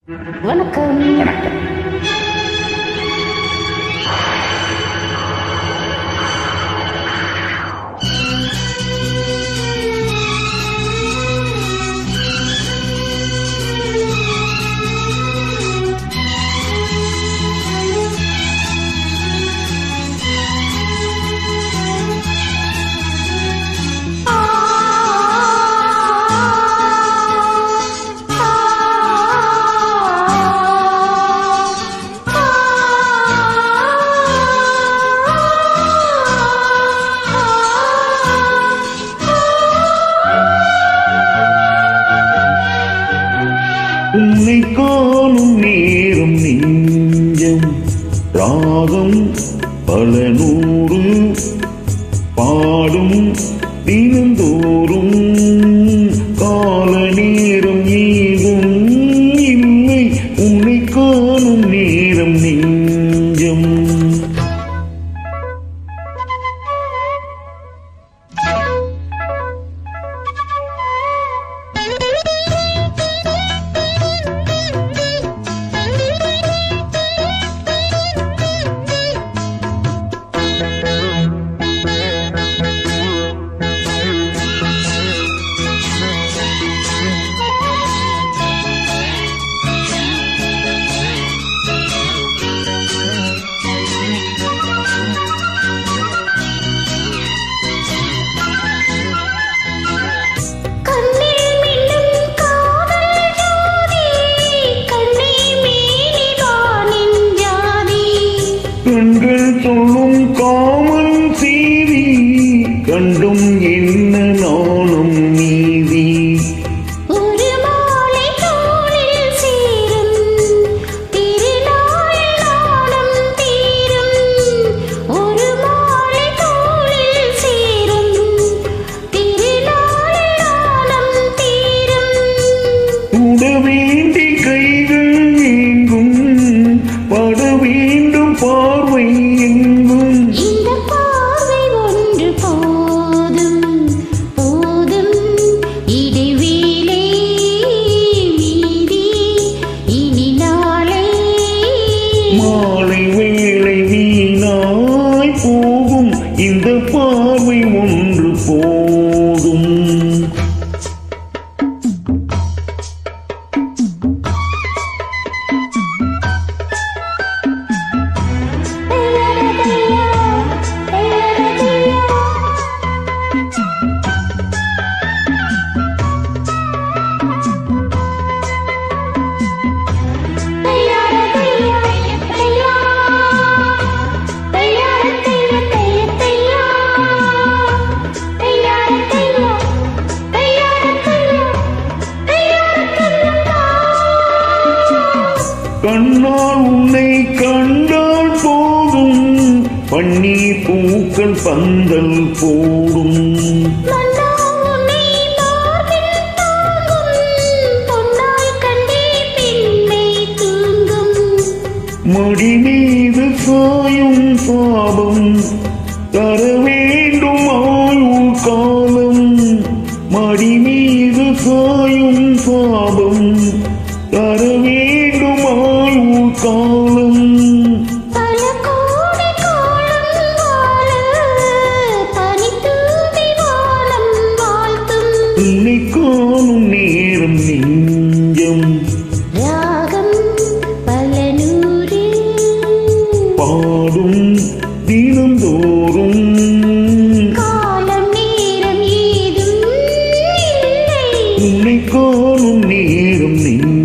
வணக்கம். உன்னை காணும் நேரம் நெஞ்சம் ராகம் பல நூறு பாடும் தினந்தோறும் கால நேரம் ஏதும் இல்லை. உன்னை காணும் நேரம் நெஞ்சம் கண்கள் சொல்லும் காமன் செய்தி கண்டும் என்ன நானும் நீதி. ஒரு மாலை தோளில் சேரும் திருநாள் நாளும் தீரும். ஒரு மாலை தோளில் சேரும் திருநாள் நாளும் தீரும். உட வேண்டி கைகள் எங்கும் பட வேண்டும் பார்வை எங்கும். இந்த பார்வை ஒன்று போதும் போதும். இடைவேளை மீறி இனி நாளை மாலை வேளை வீணாய் போகும். இந்த பார்வை ஒன்று போதும். கண்ணால் உன்னை கண்டால் போதும் பன்னீர் பூக்கள் பந்தல் போடும். மடி மீது சாயும் சாபம் தர வேண்டும் ஆயுள் காலம். மடி மீது சாயும் சாபம் தர வேண்டும் ஆயுள் காலம். உன்னை காணும் நேரம் நெஞ்சம் ராகம் பல நூறு பாடும் தினந்தோறும் காலம் நேரம் ஏதும் இல்லை. உன்னை காணும் நேரம் நெஞ்சம்